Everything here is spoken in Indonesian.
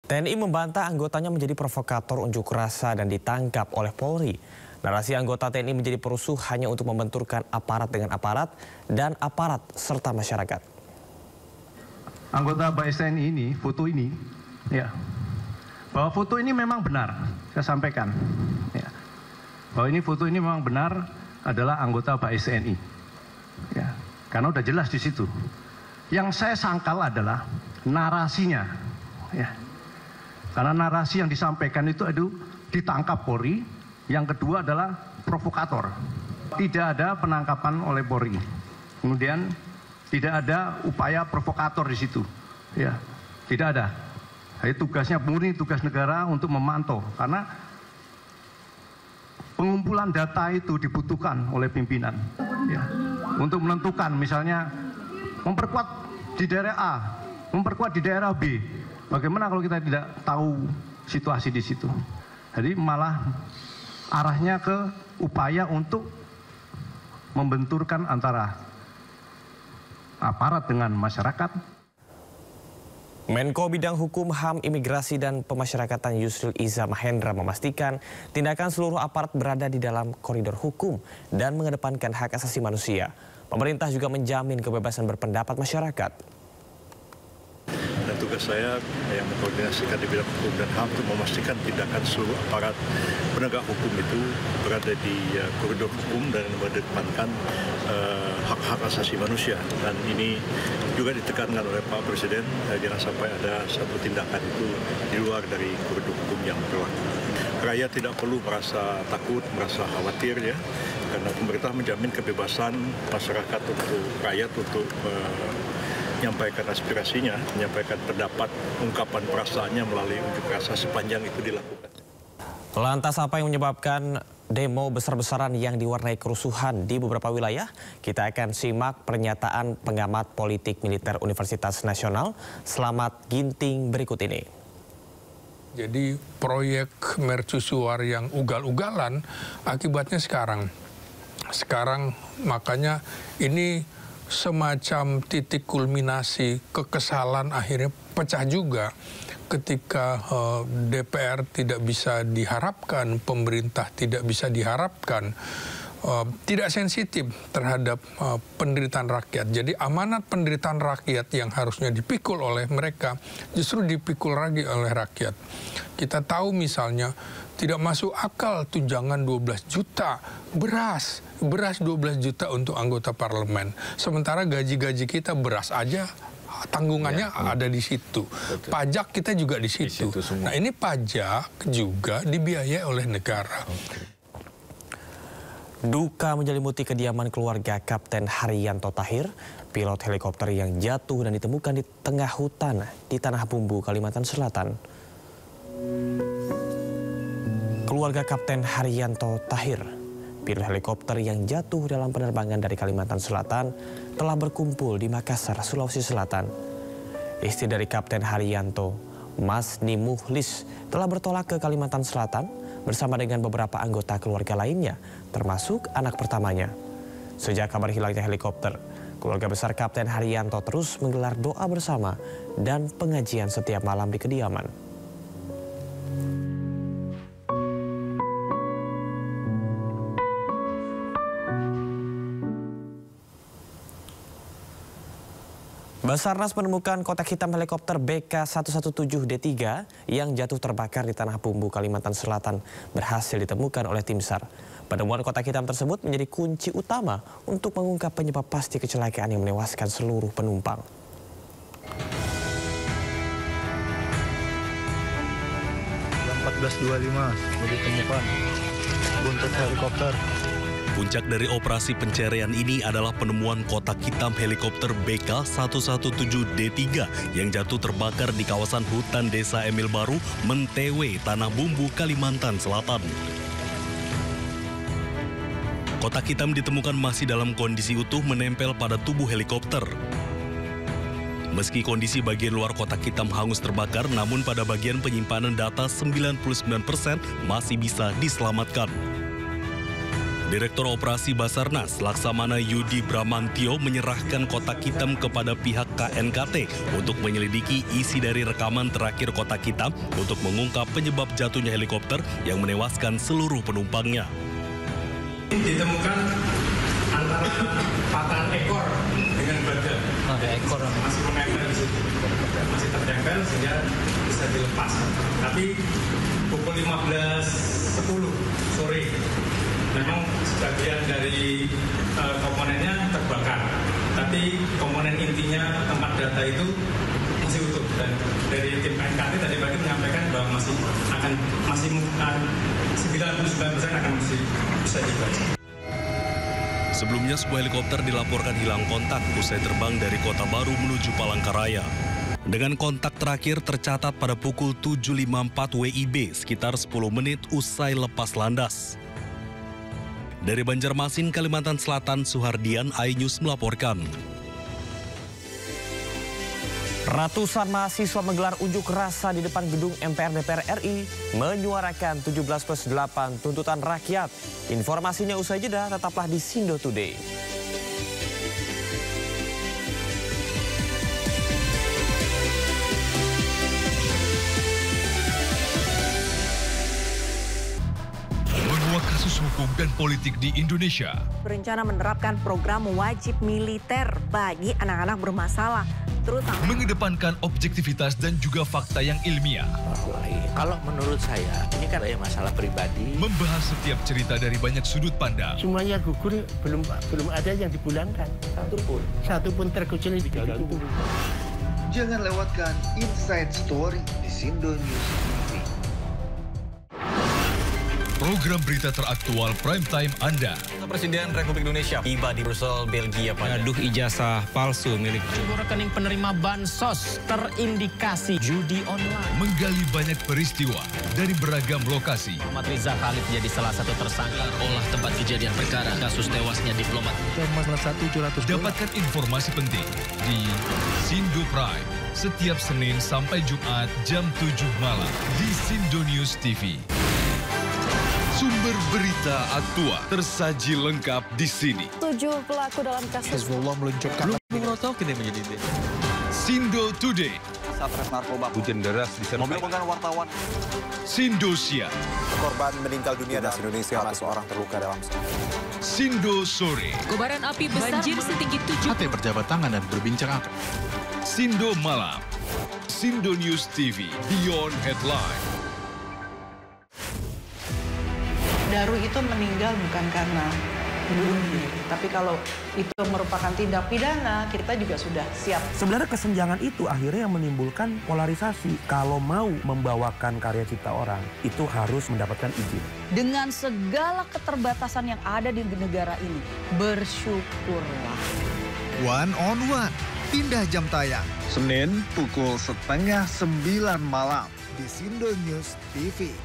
TNI membantah anggotanya menjadi provokator unjuk rasa dan ditangkap oleh Polri. Narasi anggota TNI menjadi perusuh hanya untuk membenturkan aparat dengan aparat dan aparat serta masyarakat. Anggota Bais TNI ini, foto ini, ya, bahwa foto ini memang benar, saya sampaikan, ya, bahwa ini foto ini memang benar adalah anggota Bais TNI, ya, karena udah jelas di situ. Yang saya sangkal adalah narasinya, ya. Karena narasi yang disampaikan itu ditangkap Polri, yang kedua adalah provokator. Tidak ada penangkapan oleh Polri. Kemudian tidak ada upaya provokator di situ. Ya, tidak ada. Jadi tugasnya murni tugas negara untuk memantau, karena pengumpulan data itu dibutuhkan oleh pimpinan. Ya, untuk menentukan misalnya memperkuat di daerah A, memperkuat di daerah B. Bagaimana kalau kita tidak tahu situasi di situ? Jadi malah arahnya ke upaya untuk membenturkan antara aparat dengan masyarakat. Menko Bidang Hukum, HAM, Imigrasi, dan Pemasyarakatan Yusril Iza Mahendra memastikan tindakan seluruh aparat berada di dalam koridor hukum dan mengedepankan hak asasi manusia. Pemerintah juga menjamin kebebasan berpendapat masyarakat. Tugas saya yang mengkoordinasikan di bidang hukum dan HAM untuk memastikan tindakan seluruh aparat penegak hukum itu berada di koridor hukum dan mengedepankan hak-hak asasi manusia. Dan ini juga ditekankan oleh Pak Presiden, jangan sampai ada satu tindakan itu di luar dari koridor hukum yang berlaku. Rakyat tidak perlu merasa takut, merasa khawatir, ya, karena pemerintah menjamin kebebasan masyarakat untuk rakyat untuk menyampaikan aspirasinya, menyampaikan pendapat, ungkapan perasaannya melalui unjuk rasa sepanjang itu dilakukan. Lantas apa yang menyebabkan demo besar-besaran yang diwarnai kerusuhan di beberapa wilayah? Kita akan simak pernyataan pengamat politik militer Universitas Nasional, Slamet Ginting, berikut ini. Jadi proyek mercusuar yang ugal-ugalan akibatnya sekarang makanya ini semacam titik kulminasi kekesalan akhirnya pecah juga ketika DPR tidak bisa diharapkan, pemerintah tidak bisa diharapkan, tidak sensitif terhadap penderitaan rakyat. Jadi amanat penderitaan rakyat yang harusnya dipikul oleh mereka justru dipikul lagi oleh rakyat. Kita tahu misalnya tidak masuk akal tunjangan 12 juta beras 12 juta untuk anggota parlemen. Sementara gaji-gaji kita beras aja tanggungannya ada di situ. Betul. Pajak kita juga di situ. Nah, ini pajak juga dibiayai oleh negara. Duka menyelimuti kediaman keluarga Kapten Haryanto Tahir, pilot helikopter yang jatuh dan ditemukan di tengah hutan di Tanah Bumbu, Kalimantan Selatan. Keluarga Kapten Haryanto Tahir, pilot helikopter yang jatuh dalam penerbangan dari Kalimantan Selatan, telah berkumpul di Makassar, Sulawesi Selatan. Istri dari Kapten Haryanto, Mas Nimuhlis, telah bertolak ke Kalimantan Selatan bersama dengan beberapa anggota keluarga lainnya, termasuk anak pertamanya. Sejak kabar hilangnya helikopter, keluarga besar Kapten Haryanto terus menggelar doa bersama dan pengajian setiap malam di kediaman. Basarnas menemukan kotak hitam helikopter BK117D3 yang jatuh terbakar di Tanah Bumbu, Kalimantan Selatan berhasil ditemukan oleh tim SAR. Penemuan kotak hitam tersebut menjadi kunci utama untuk mengungkap penyebab pasti kecelakaan yang menewaskan seluruh penumpang. Jam 14.25 sudah ditemukan buntut helikopter. Puncak dari operasi pencarian ini adalah penemuan kotak hitam helikopter BK117D3 yang jatuh terbakar di kawasan hutan Desa Emil Baru, Mentewe, Tanah Bumbu, Kalimantan Selatan. Kotak hitam ditemukan masih dalam kondisi utuh menempel pada tubuh helikopter. Meski kondisi bagian luar kotak hitam hangus terbakar, namun pada bagian penyimpanan data 99% masih bisa diselamatkan. Direktur Operasi Basarnas Laksamana Yudi Bramantio menyerahkan kotak hitam kepada pihak KNKT untuk menyelidiki isi dari rekaman terakhir kotak hitam untuk mengungkap penyebab jatuhnya helikopter yang menewaskan seluruh penumpangnya. Ditemukan antara patahan ekor dengan badan. Ada ekor masih menempel di situ. Masih tertempel sehingga bisa dilepas. Tapi pukul 15.10 sore memang sebagian dari komponennya terbakar. Tapi komponen intinya tempat data itu masih utuh, dan dari tim KNKT tadi pagi menyampaikan bahwa masih 99% akan masih bisa dibaca. Sebelumnya sebuah helikopter dilaporkan hilang kontak usai terbang dari Kota Baru menuju Palangkaraya. Dengan kontak terakhir tercatat pada pukul 7.54 WIB sekitar 10 menit usai lepas landas. Dari Banjarmasin, Kalimantan Selatan, Suhardian, iNews melaporkan. Ratusan mahasiswa menggelar unjuk rasa di depan gedung MPR DPR RI menyuarakan 17+8 tuntutan rakyat. Informasinya usai jeda, tetaplah di Sindo Today. Kasus hukum dan politik di Indonesia. Berencana menerapkan program wajib militer bagi anak-anak bermasalah, terutama mengedepankan objektivitas dan juga fakta yang ilmiah. Kalau menurut saya, ini kan masalah pribadi. Membahas setiap cerita dari banyak sudut pandang. Semuanya gugur, belum ada yang dipulangkan. Satu pun terkecuali di dalam itu. Jangan lewatkan Inside Story di Sindo News TV. Program berita teraktual prime time Anda. Presiden Republik Indonesia tiba di Brussel, Belgia. Mengaduh ijazah palsu milik rekening penerima bansos terindikasi judi online. Menggali banyak peristiwa dari beragam lokasi. Muhammad Riza Khalid jadi salah satu tersangka olah tempat kejadian perkara kasus tewasnya diplomat. Dapatkan informasi penting di Sindo Prime setiap Senin sampai Jumat jam 7 malam di Sindo News TV. Sumber berita aktual tersaji lengkap di sini. 7 pelaku dalam kasus Hezbollah meluncurkan Sindo Today. Satres narkoba. Hujan deras di mobil bukan wartawan. Sindosia. Korban meninggal dunia dan Indonesia ada seorang terluka dalam. Sindo Sore. Kobaran api besar banjir setinggi 7. Hati berjabat tangan dan berbincang akan. Sindo Malam. Sindo News TV Beyond Headline. Daru itu meninggal bukan karena bunuh diri, tapi kalau itu merupakan tindak pidana, kita juga sudah siap. Sebenarnya kesenjangan itu akhirnya yang menimbulkan polarisasi. Kalau mau membawakan karya cipta orang, itu harus mendapatkan izin. Dengan segala keterbatasan yang ada di negara ini, bersyukurlah. One on One, pindah jam tayang. Senin pukul 8:30 malam di Sindo News TV.